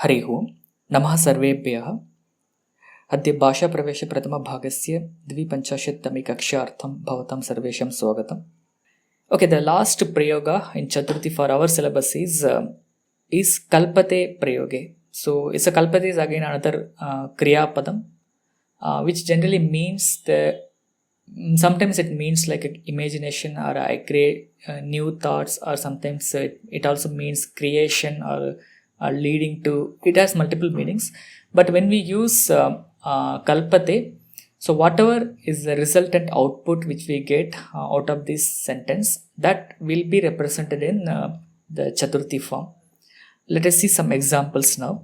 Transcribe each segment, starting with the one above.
हरि ओम् नमः सर्वेभ्यः। अद्य भाषा प्रवेश प्रथमभागस्य 25तमे कक्षार्थं भवतां सर्वेषां स्वागतम्। Okay, the last prayoga in Chaturthi for our syllabus is kalpate prayoge. So it's a kalpate is again another kriya padam, which generally means sometimes it means like imagination, or I create new thoughts, or sometimes it also means creation or leading to. It has multiple meanings, but when we use kalpate, so whatever is the resultant output which we get out of this sentence, that will be represented in the Chaturthi form. Let us see some examples now.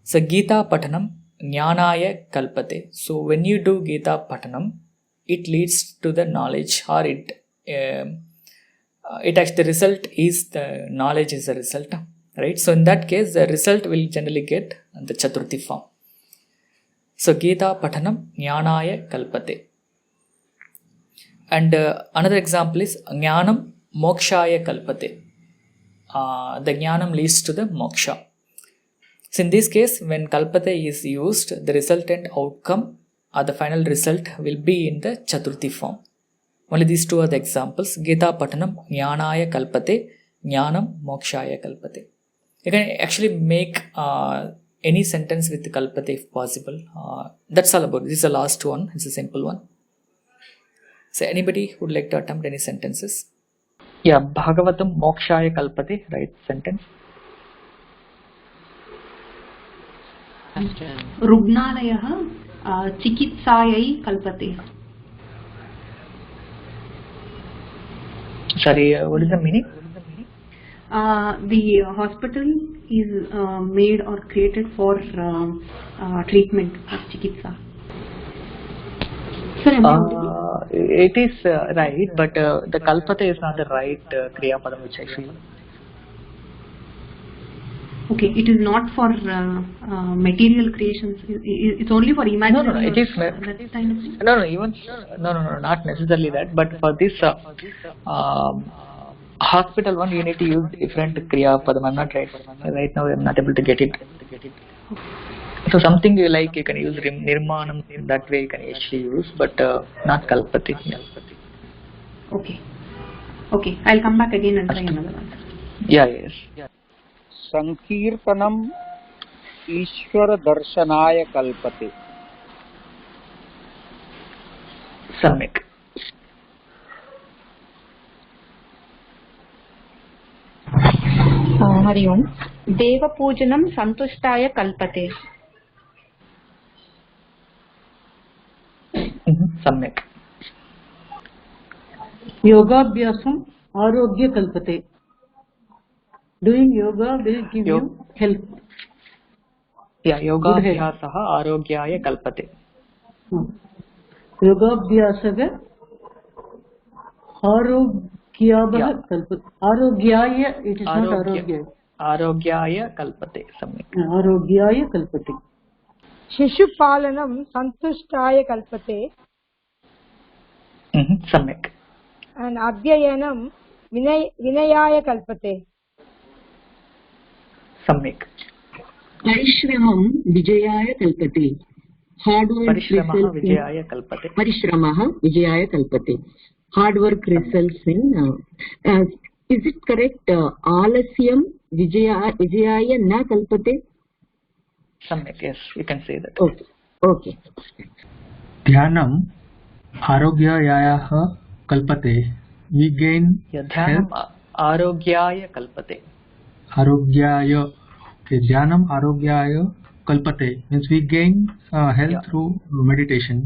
So Gita Patanam Jnanaya Kalpate. So when you do Gita Patanam, it leads to the knowledge, or it actually the result is the knowledge is the result, right? So in that case, the result will generally get the Chaturthi form. So Gita Patanam Jnanaya Kalpate. And another example is Jnanam Mokshaya Kalpate. The Jnanam leads to the moksha. So in this case, when Kalpate is used, the resultant outcome or the final result will be in the Chaturthi form. Only these two are the examples. Gita Patanam Jnanaya Kalpate, Jnanam Mokshaya Kalpate. You can actually make any sentence with Kalpate if possible. That's all about it. This is the last one. It's a simple one. So anybody would like to attempt any sentences? Yeah, Bhagavatam Mokshaya Kalpate, right sentence. रुग्णालयः चिकित्सायै कल्पते. Sorry, what is the meaning? The hospital is made or created for treatment of chikitsa. Sir, it is right, but the kalpate is not the right kriya padam which I feel. Okay, it is not for material creations. It's only for imaginary. No, it is not. No, not necessarily that. But for this hospital one, you need to use different kriya padam. I'm not right now. I'm not able to get it. So something you like, you can use nirmanam. In that way, you can actually use, but not kalpate. Okay. I'll come back again and try another one. Yes. संकीर्तनम ईश्वर दर्शनाय कल्पते. सम्यक्. हरि ओम्. देवपूजनं सन्तुष्टाय कल्पते. सम्यक्. योगाभ्यासम् आरोग्य कल्पते. Doing yoga will give you health. Yeah, yogaभ्यासः आरोग्याय कल्पते. योगाभ्यासः आरोग्याय कल्पते. आरोग्याय, it is not आरोग्याय. आरोग्याय कल्पते. सम्यक्. आरोग्याय कल्पते. शिशुपालनं सन्तुष्टाय कल्पते. सम्यक्. अध्ययनं विनयाय कल्पते. सम्यक्. परिश्रमं विजयाय कल्पते. हार्ड वर्क परिश्रमः विजयाय कल्पते. परिश्रमः विजयाय कल्पते. Hard work results in. Is it correct? आलस्यं विजयाय न कल्पते. सम्यक्. Yes, you can say that. Okay. ध्यानम् आरोग्याय कल्पते. We gain ध्यानम् आरोग्याय कल्पते. आरोग्याय. Okay, ध्यानम् आरोग्याय कल्पते means we gain health through meditation.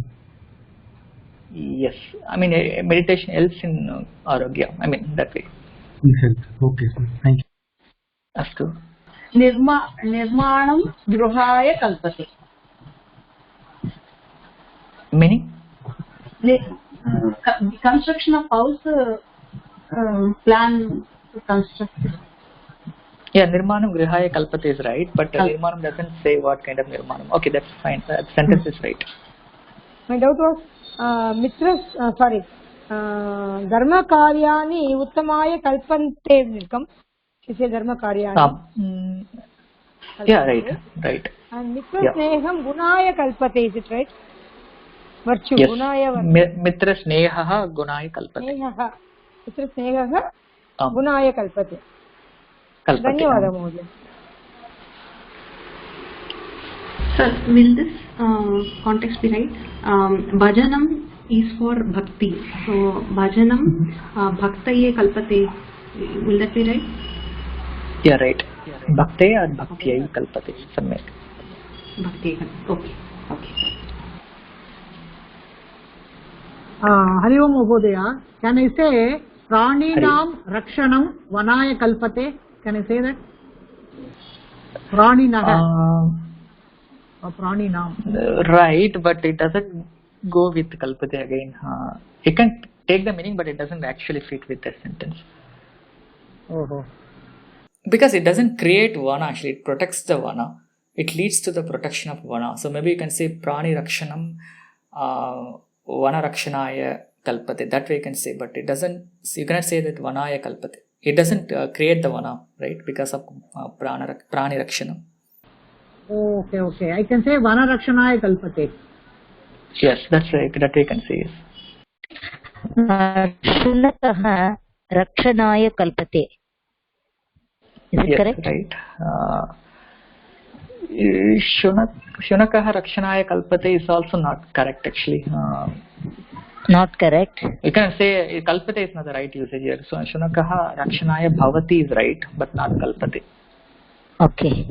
Yes, I mean meditation helps in arogya. I mean that way. In health. Okay, sir. Thank you. Astu. निर्माणं गृहाय कल्पते. Meaning? Construction of house, plan to construct. Yeah, nirmanam grihaya kalpate is right, but nirmanam doesn't say what kind of nirmanam. Okay, that's fine. That sentence is right. My doubt was धर्म कार्याणि उत्तमाय कल्पन्ते. Is a dharma karya. Yeah, right. And Mitra Sneham Gunaya Kalpate, is it right? Virtue, Yes. Gunaya Virtue. Mitra Snehaha Gunaya Kalpate. Snehaha. Mitra Snehaha Um, Gunaya Kalpate. Dhanyavada Mohoday. Sir, will this context be right? Bhajanam is for bhakti. So bhajanam bhaktaye kalpate. Will that be right? Yeah, right. Bhakte and Bhaktiyai Kalpate. Samyak. Bhakti. Okay. Hari Om Mohoday. Can I say Praninam Rakshanam Vanaya Kalpate? Can I say that? Praninaha. Or Praninam. Right, but it doesn't go with Kalpate again. You can take the meaning, but it doesn't actually fit with that sentence. Oh. Because it doesn't create Vana, actually, it protects the Vana. It leads to the protection of Vana. So maybe you can say Prani Rakshanam Vana Rakshanaya Kalpate. That way you can say, but it doesn't, you cannot say that Vanaya Kalpate. It doesn't create the Vana, right? Because of Prani Rakshanam. Okay. I can say Vana Rakshanaya Kalpate. Yes, that's right. That way you can say, yes. Shunakaha Rakshanaya Kalpate. Is it correct? Right. Shunakaha Rakshanaya Kalpate is also not correct, actually. Not correct. You can say Kalpate is not the right usage here. So Shunakaha Rakshanaya Bhavati is right, but not Kalpate. Okay.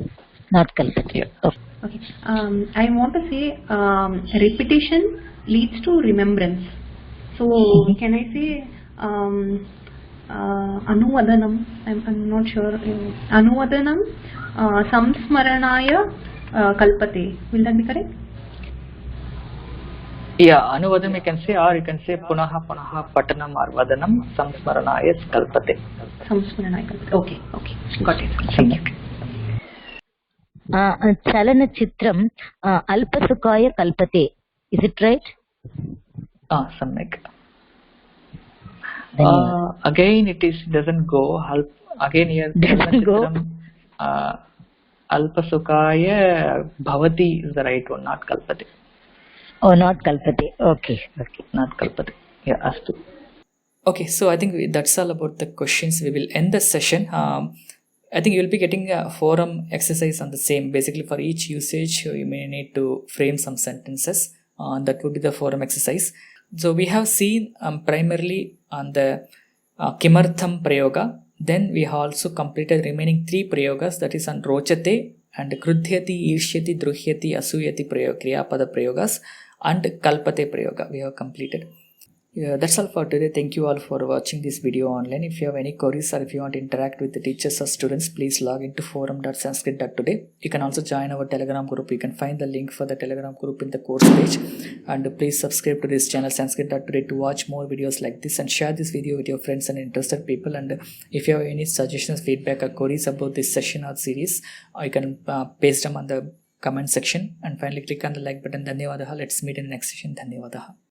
Not Kalpate. Yeah. Okay. I want to say repetition leads to remembrance. So can I say Anuvadanam? I'm not sure. Anuvadanam Samsmaranaya Kalpate. Will that be correct? Yeah, Anuvadam you can say, or you can say Punaha Patanam or Vadanam Samsmaranaya Kalpate. Samsmaranaya Kalpate. Okay. Got it. Thank you. Chalana Chitram Alpasukaya Kalpate. Is it right? Samyak. Again it doesn't go. Again here Doesn't go. Alpasukaya Bhavati is the right one, not Kalpate. Oh, not Kalpate. Okay. Not Kalpate. Yeah, astu. Okay, so I think that's all about the questions. We will end the session. I think you will be getting a forum exercise on the same. Basically, for each usage, you may need to frame some sentences. That would be the forum exercise. So we have seen primarily on the Kimartham Prayoga. Then we have also completed remaining 3 Prayogas, that is on Rochate and Krudhyati, Irshyati, Druhyati, Asuyati Kriyapada Prayogas and Kalpate Prayoga we have completed. That's all for today. Thank you all for watching this video online. If you have any queries or if you want to interact with the teachers or students, please log into forum.Sanskrit.Today. You can also join our Telegram group. You can find the link for the Telegram group in the course page. And please subscribe to this channel Sanskrit.Today to watch more videos like this, and share this video with your friends and interested people. And if you have any suggestions, feedback or queries about this session or series, you can paste them on the comment section. And finally click on the like button. Dhanyavadaha. Let's meet in the next session. Dhanyavadaha.